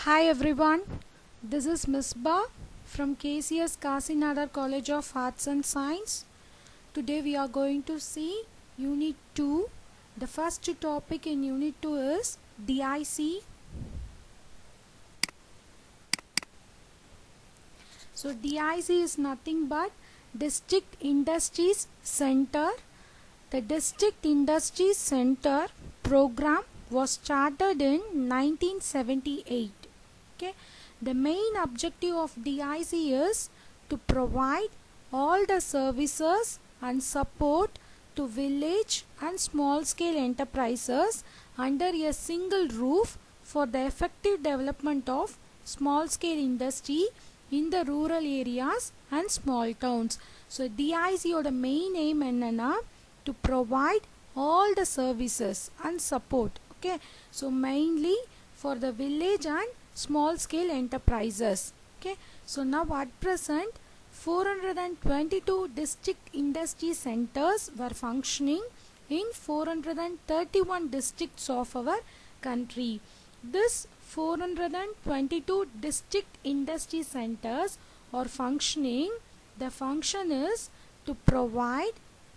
Hi everyone, this is Misbah from KCS Kasinadar College of Arts and Science. Today we are going to see Unit 2. The first topic in Unit 2 is DIC. So DIC is nothing but District Industries Center. The District Industries Center program was started in 1978. Okay. The main objective of DIC is to provide all the services and support to village and small scale enterprises under a single roof for the effective development of small scale industry in the rural areas and small towns. So DIC oda main aim enna to provide all the services and support. Okay. So mainly for the village and small scale enterprises. Okay. So now at present 422 district industry centers were functioning in 431 districts of our country. This 422 district industry centers are functioning. The function is to provide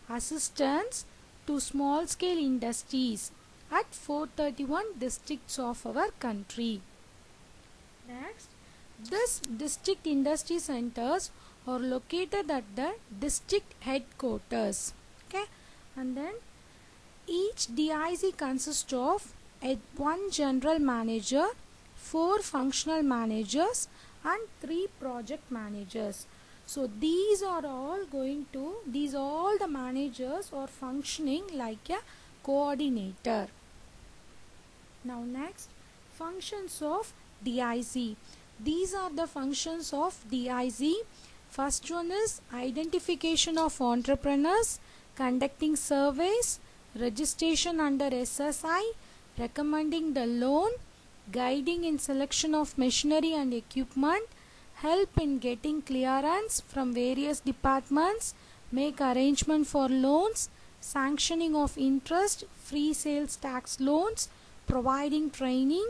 assistance to small scale industries at 431 districts of our country. Next, this district industry centers are located at the district headquarters. Okay, and then each DIC consists of one general manager, 4 functional managers, and 3 project managers. So these are all the managers are functioning like a coordinator. Now next, functions of DIC. These are the functions of DIC. First one is identification of entrepreneurs, conducting surveys, registration under SSI, recommending the loan, guiding in selection of machinery and equipment, help in getting clearance from various departments, make arrangement for loans, sanctioning of interest, free sales tax loans, providing training,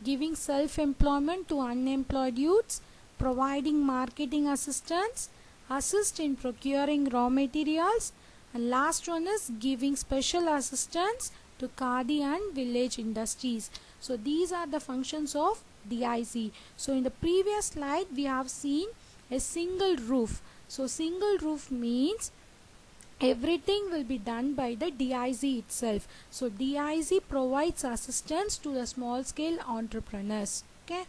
giving self-employment to unemployed youths, providing marketing assistance, assist in procuring raw materials, and last one is giving special assistance to Khadi and village industries. So these are the functions of DIC. So in the previous slide we have seen a single roof. So single roof means everything will be done by the DIC itself. So DIC provides assistance to the small scale entrepreneurs. Okay.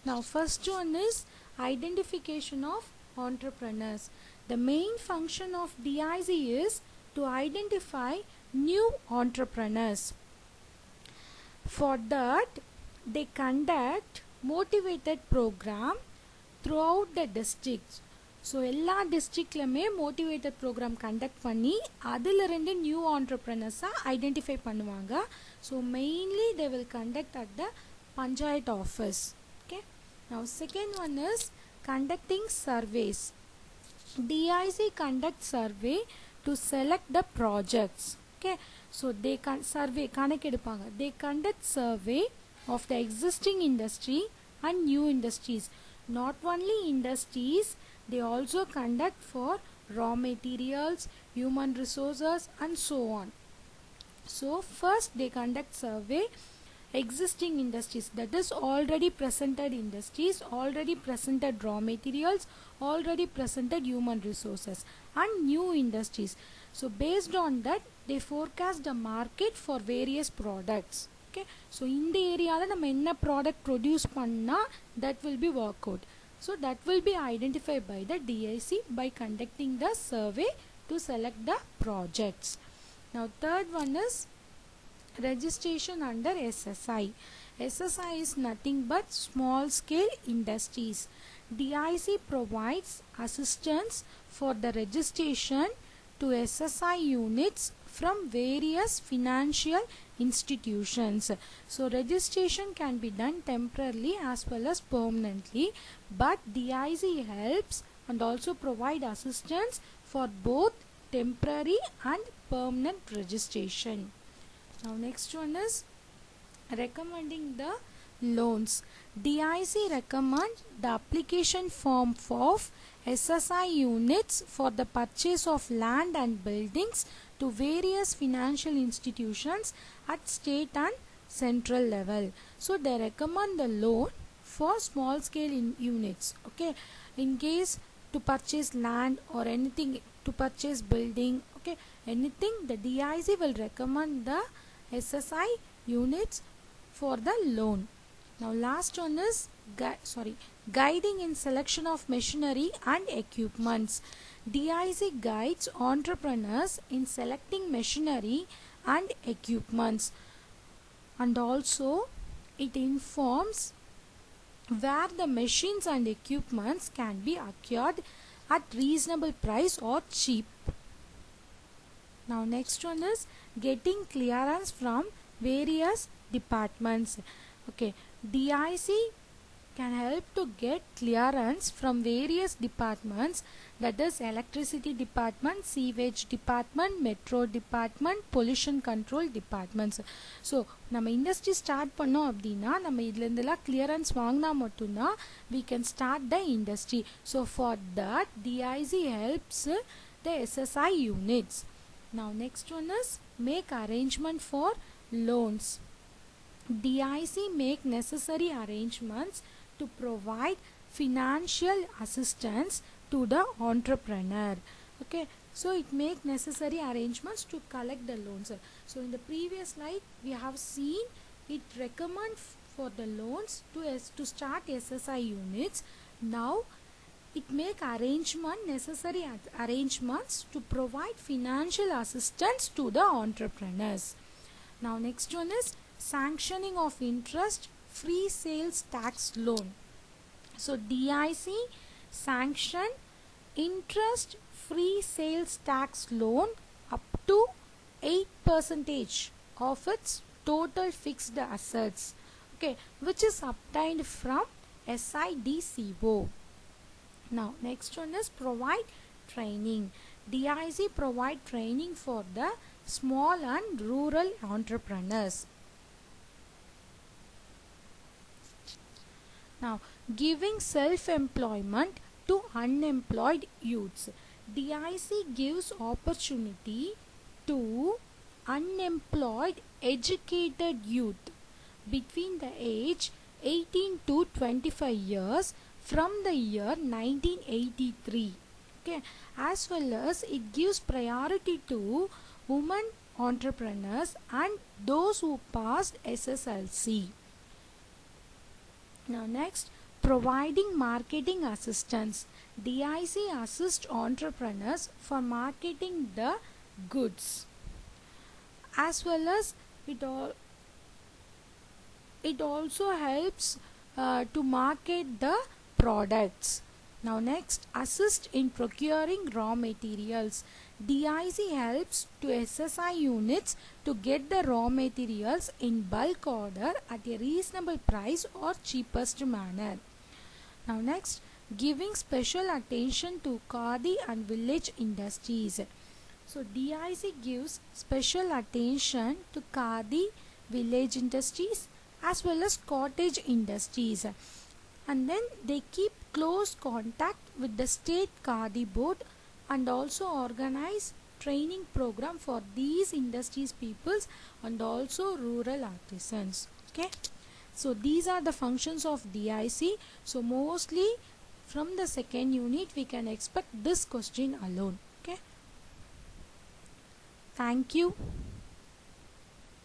Now first one is identification of entrepreneurs. The main function of DIC is to identify new entrepreneurs. For that they conduct motivated program throughout the districts. So எல்லா டிஸ்ட்ரிக்ட்லையுமே motivated program conduct பண்ணி அதிலிருந்து new ஆண்டர்ப்ரனர்ஸாக identify பண்ணுவாங்க. So mainly they will conduct at the panchayat office. Okay. Now second one is conducting services. DIC conduct survey to select the projects. Okay. So they survey கணக்கெடுப்பாங்க. They conduct survey of the existing industry and new industries. Not only industries, they also conduct for raw materials, human resources and so on. So first they conduct survey existing industries, that is already presented industries, already presented raw materials, already presented human resources and new industries. So based on that they forecast the market for various products. Okay. So in the area la நம்ம என்ன product produce பண்ணா that will be work out. So that will be identified by the DIC by conducting the survey to select the projects. Now third one is registration under SSI. SSI is nothing but small scale industries. DIC provides assistance for the registration to SSI units from various financial institutions. So registration can be done temporarily as well as permanently, but DIC helps and also provide assistance for both temporary and permanent registration. Now next one is recommending the loans. DIC recommends the application form of SSI units for the purchase of land and buildings to various financial institutions at state and central level. So they recommend the loan for small scale units. Okay, in case to purchase land or anything, to purchase building, okay, anything, the DIC will recommend the SSI units for the loan. Now last one is guiding in selection of machinery and equipments. DIC guides entrepreneurs in selecting machinery and equipments, and also it informs where the machines and equipments can be acquired at reasonable price or cheap. Now next one is getting clearance from various departments. Okay, DIC can help to get clearance from various departments, that is electricity department, sewage department, metro department, pollution control departments. So நம்ம industry start பண்ணோம் அப்படின்னா நம்ம இதுல இருந்தெல்லாம் clearance வாங்கினா மட்டும்தான் we can start the industry. So for that DIC helps the SSI units. Now next one is make arrangement for loans. DIC make necessary arrangements to provide financial assistance to the entrepreneur. Okay, so it make necessary arrangements to collect the loans. So in the previous slide we have seen it recommend for the loans to start SSI units. Now it make necessary arrangements to provide financial assistance to the entrepreneurs. Now next one is sanctioning of interest free sales tax loan. So DIC sanction interest free sales tax loan up to 8% of its total fixed assets, okay, which is obtained from SIDCO. Now next one is provide training. DIC provide training for the small and rural entrepreneurs. Now giving self-employment to unemployed youths. DIC gives opportunity to unemployed educated youth between the age 18 to 25 years from the year 1983. Okay, as well as it gives priority to women entrepreneurs and those who passed SSLC. Now next, providing marketing assistance. DIC assists entrepreneurs for marketing the goods, as well as it also helps to market the products. Now next, assist in procuring raw materials. DIC helps to SSI units to get the raw materials in bulk order at a reasonable price or cheapest manner. Now next, giving special attention to khadi and village industries. So DIC gives special attention to khadi, village industries as well as cottage industries, and then they keep close contact with the state khadi board and also organize training program for these industries peoples and also rural artisans. Okay, so these are the functions of DIC. So mostly from the second unit we can expect this question alone. Okay, thank you.